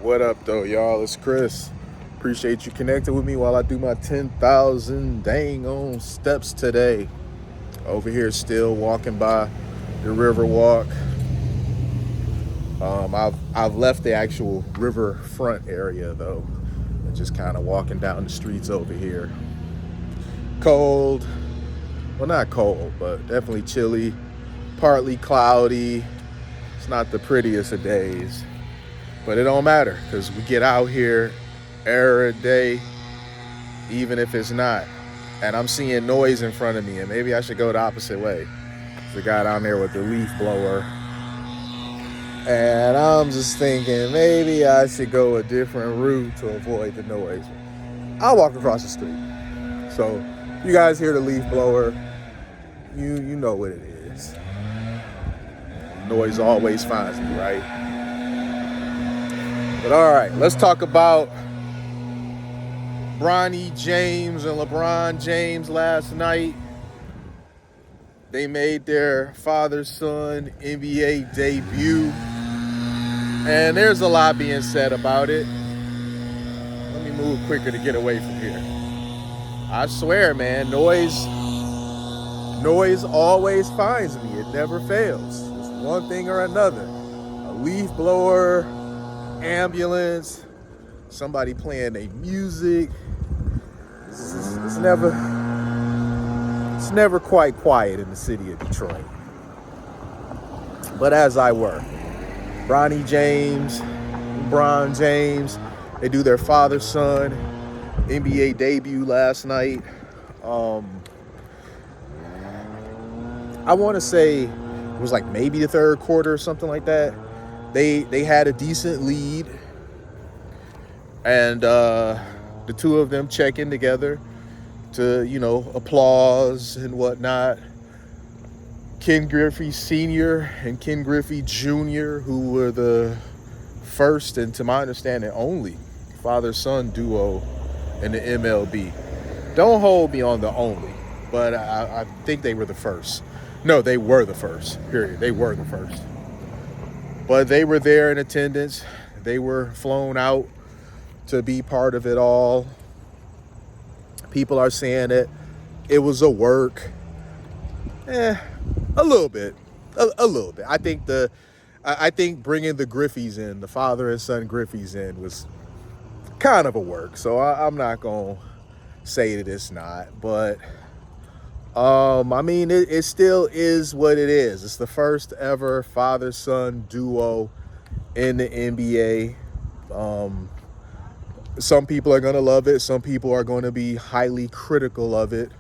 What up, though, y'all? It's Chris. Appreciate you connecting with me while I do my 10,000 dang on steps today. Over here, still walking by the river walk. I've left the actual riverfront area though, and just kind of walking down the streets over here. Cold, well, not cold, but definitely chilly. Partly cloudy. It's not the prettiest of days. But it don't matter because we get out here every day, even if it's not. And I'm seeing noise in front of me, and maybe I should go the opposite way. There's a guy down there with the leaf blower. And I'm just thinking maybe I should go a different route to avoid the noise. I'll walk across the street. So you guys hear the leaf blower, you know what it is. Noise always finds me, right? But all right, let's talk about Bronny James and LeBron James last night. They made their father-son NBA debut. And there's a lot being said about it. Let me move quicker to get away from here. I swear, man, noise always finds me. It never fails. It's one thing or another. A leaf blower, ambulance, somebody playing their music. It's never quite quiet in the city of Detroit. But as I were, Bronny James, LeBron James, they do their father-son NBA debut last night. I want to say it was like maybe the third quarter or something like that. They had a decent lead, and the two of them check in together to, applause and whatnot. Ken Griffey Sr. and Ken Griffey Jr., who were the first and, to my understanding, only father-son duo in the MLB. Don't hold me on the only, but I think they were the first. No, they were the first, period. They were the first. But they were there in attendance. They were flown out to be part of it all. People are saying that it was a work. A little bit. A little bit. I think bringing the Griffeys in, the father and son Griffeys in, was kind of a work. So I'm not going to say that it's not. But, it still is what it is. It's the first ever father-son duo in the NBA. Some people are going to love it. Some people are going to be highly critical of it.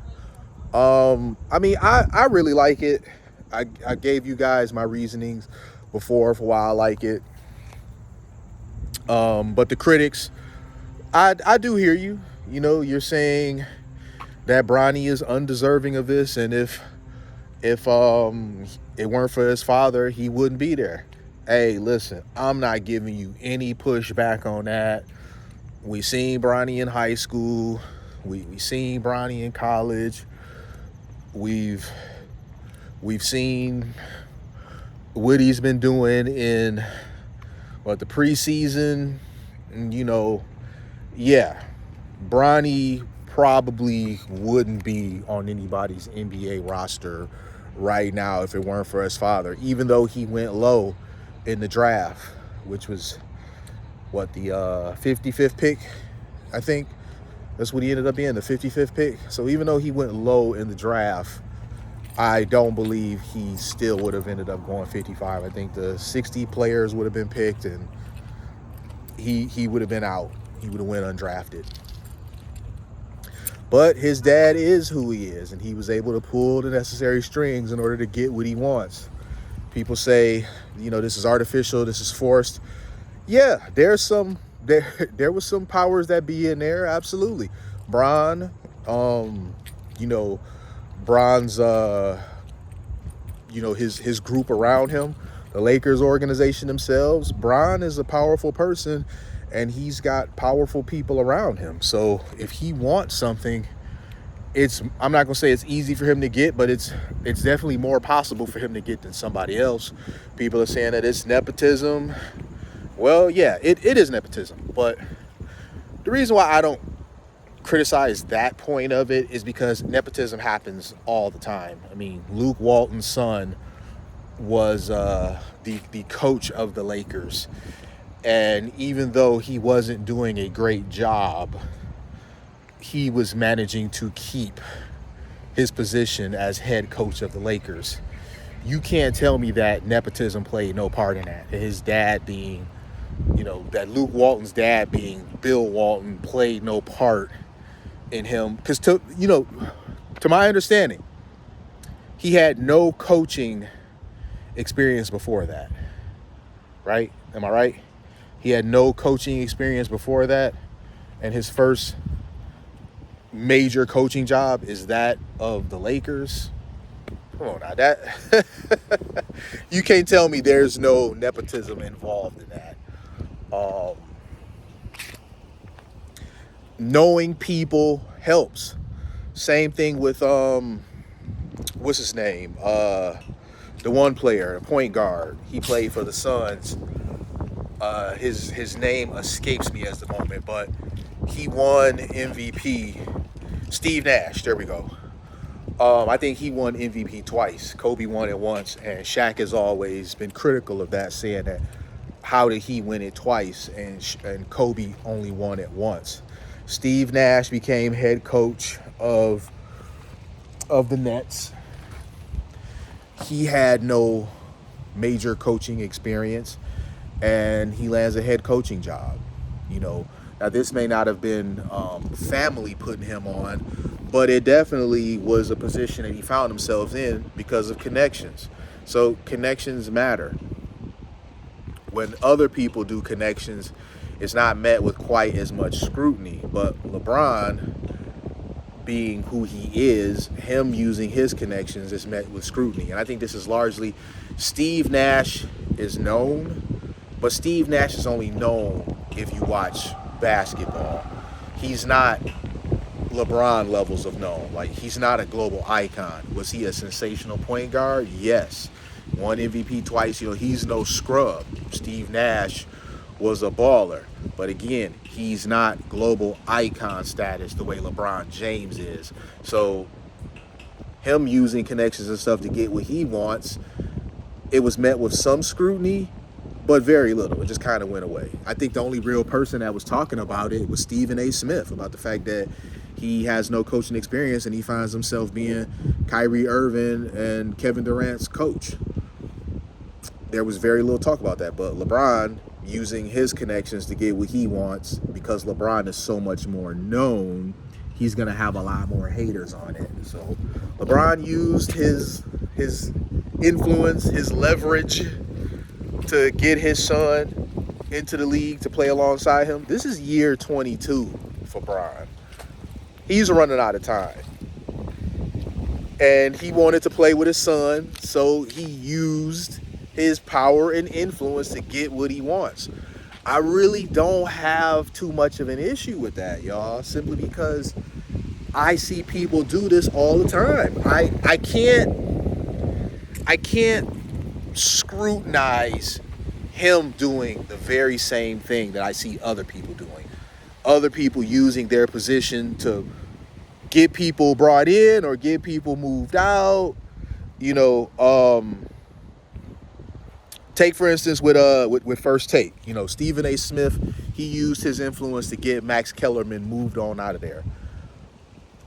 I really like it. I gave you guys my reasonings before for why I like it. But the critics, I do hear you. You're saying that Bronny is undeserving of this, and if it weren't for his father, he wouldn't be there. Hey, listen, I'm not giving you any pushback on that. We seen Bronny in high school. We seen Bronny in college. We've seen what he's been doing in the preseason. And, Bronny probably wouldn't be on anybody's NBA roster right now if it weren't for his father, even though he went low in the draft, which was the 55th pick, I think. That's what he ended up being, the 55th pick. So even though he went low in the draft, I don't believe he still would have ended up going 55. I think the 60 players would have been picked, and he would have been out. He would have went undrafted. But his dad is who he is, and he was able to pull the necessary strings in order to get what he wants. People say, this is artificial, this is forced. Yeah, there was some powers that be in there, absolutely. Bron's his group around him, the Lakers organization themselves. Bron is a powerful person, and he's got powerful people around him. So if he wants something, I'm not gonna say it's easy for him to get, but it's definitely more possible for him to get than somebody else. People are saying that it's nepotism. Well, yeah, it is nepotism, but the reason why I don't criticize that point of it is because nepotism happens all the time. I mean, Luke Walton's son was the coach of the Lakers, and even though he wasn't doing a great job, he was managing to keep his position as head coach of the Lakers. You can't tell me that nepotism played no part in that. His dad being, that Luke Walton's dad being Bill Walton played no part in him. Because, to my understanding, he had no coaching experience before that. Right? Am I right? He had no coaching experience before that. And his first major coaching job is that of the Lakers. Come on now, that you can't tell me there's no nepotism involved in that. Knowing people helps. Same thing with what's his name? The one player, the point guard. He played for the Suns. His name escapes me at the moment, but he won MVP. Steve Nash. There we go. I think he won MVP twice. Kobe won it once, and Shaq has always been critical of that, saying that how did he win it twice and Kobe only won it once. Steve Nash became head coach of the Nets. He had no major coaching experience, and he lands a head coaching job. Now this may not have been family putting him on, but it definitely was a position that he found himself in because of connections. So connections matter. When other people do connections, it's not met with quite as much scrutiny. But LeBron, being who he is, him using his connections is met with scrutiny. And I think this is largely, Steve Nash is known, but Steve Nash is only known if you watch basketball. He's not LeBron levels of known. Like, he's not a global icon. Was he a sensational point guard? Yes. Won MVP twice. He's no scrub. Steve Nash was a baller. But again, he's not global icon status the way LeBron James is. So him using connections and stuff to get what he wants, it was met with some scrutiny, but very little. It just kind of went away. I think the only real person that was talking about it was Stephen A. Smith, about the fact that he has no coaching experience and he finds himself being Kyrie Irving and Kevin Durant's coach. There was very little talk about that, but LeBron using his connections to get what he wants, because LeBron is so much more known, he's going to have a lot more haters on it. So LeBron used his influence, his leverage to get his son into the league to play alongside him. This is year 22 for Bron. He's running out of time. And he wanted to play with his son, so he used his power and influence to get what he wants. I really don't have too much of an issue with that, y'all, simply because I see people do this all the time. I can't scrutinize him doing the very same thing that I see other people doing. Other people using their position to get people brought in or get people moved out. Take for instance with First Take. Stephen A. Smith, he used his influence to get Max Kellerman moved on out of there.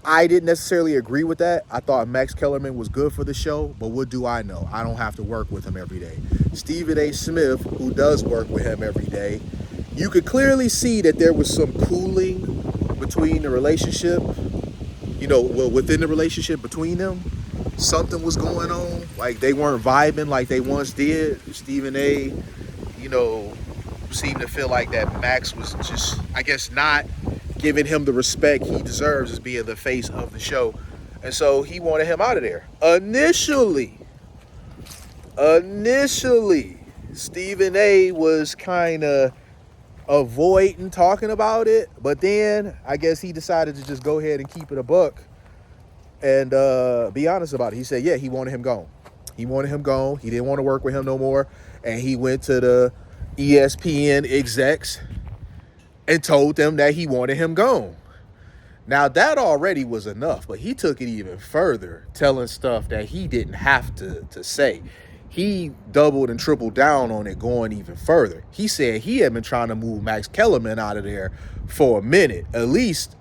I didn't necessarily agree with that. I thought Max Kellerman was good for the show, but what do I know? I don't have to work with him every day. Stephen A. Smith, who does work with him every day, you could clearly see that there was some cooling between the relationship, within the relationship between them. Something was going on. Like, they weren't vibing like they once did. Stephen A., seemed to feel like that Max was just, I guess, not giving him the respect he deserves as being the face of the show. And so he wanted him out of there. Initially, Stephen A. was kind of avoiding talking about it, but then I guess he decided to just go ahead and keep it a buck and be honest about it. He said, yeah, he wanted him gone. He wanted him gone. He didn't want to work with him no more. And he went to the ESPN execs and told them that he wanted him gone. Now, that already was enough, but he took it even further, telling stuff that he didn't have to say. He doubled and tripled down on it, going even further. He said he had been trying to move Max Kellerman out of there for a minute, at least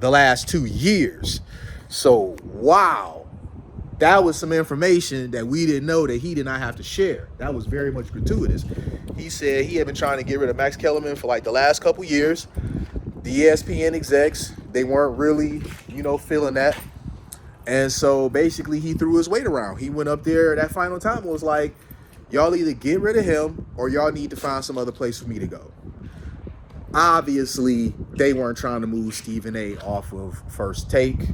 the last 2 years. So, wow. That was some information that we didn't know that he did not have to share. That was very much gratuitous. He said he had been trying to get rid of Max Kellerman for like the last couple years. The ESPN execs, they weren't really, feeling that. And so basically he threw his weight around. He went up there that final time and was like, y'all either get rid of him or y'all need to find some other place for me to go. Obviously, they weren't trying to move Stephen A off of First Take.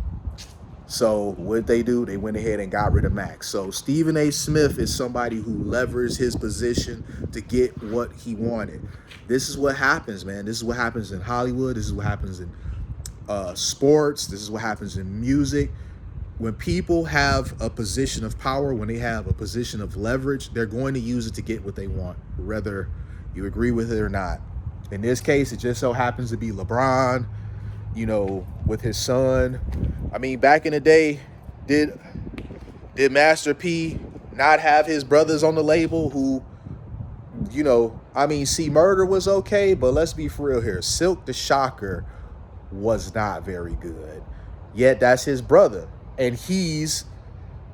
So what they do, they went ahead and got rid of Max. So Stephen A. Smith is somebody who leveraged his position to get what he wanted. This is what happens, man. This is what happens in Hollywood. This is what happens in sports. This is what happens in music. When people have a position of power, when they have a position of leverage, they're going to use it to get what they want, whether you agree with it or not. In this case, it just so happens to be LeBron, with his son. I mean, back in the day, did Master P not have his brothers on the label who, C Murder was okay, but let's be for real here. Silk the Shocker was not very good. Yet that's his brother, and he's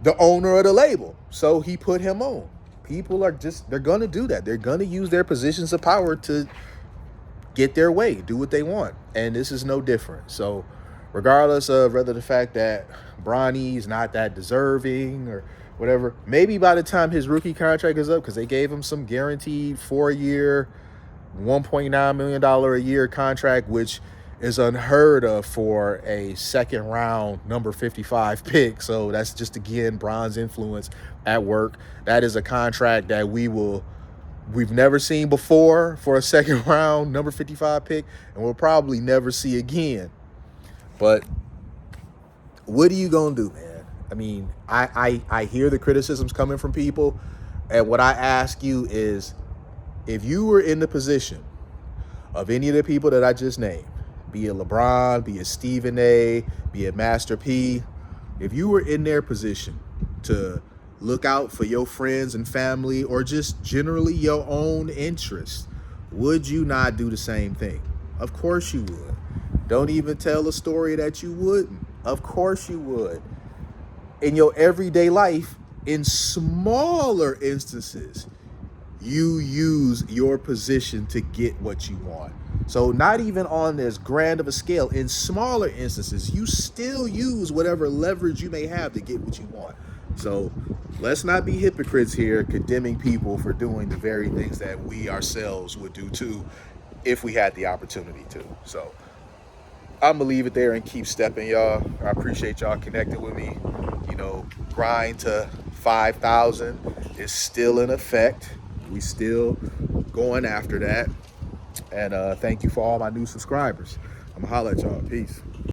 the owner of the label, so he put him on. People are they're going to do that. They're going to use their positions of power to get their way, do what they want. And this is no different. So regardless of whether the fact that Bronny's not that deserving or whatever, maybe by the time his rookie contract is up, because they gave him some guaranteed 4-year, $1.9 million a year contract, which is unheard of for a second round number 55 pick. So that's just, again, Bron's influence at work. That is a contract that we've never seen before for a second round number 55 pick, and we'll probably never see again. But what are you gonna do, man? I mean, I hear the criticisms coming from people, and what I ask you is, if you were in the position of any of the people that I just named, be it LeBron, be it Stephen A, be it Master P, if you were in their position to look out for your friends and family, or just generally your own interests, would you not do the same thing? Of course you would. Don't even tell a story that you wouldn't. Of course you would. In your everyday life, in smaller instances, you use your position to get what you want. So not even on as grand of a scale, in smaller instances, you still use whatever leverage you may have to get what you want. So let's not be hypocrites here, condemning people for doing the very things that we ourselves would do too if we had the opportunity to. So I'm going to leave it there and keep stepping, y'all. I appreciate y'all connecting with me. Grind to 5,000 is still in effect. We still going after that. And thank you for all my new subscribers. I'm going to holler at y'all. Peace.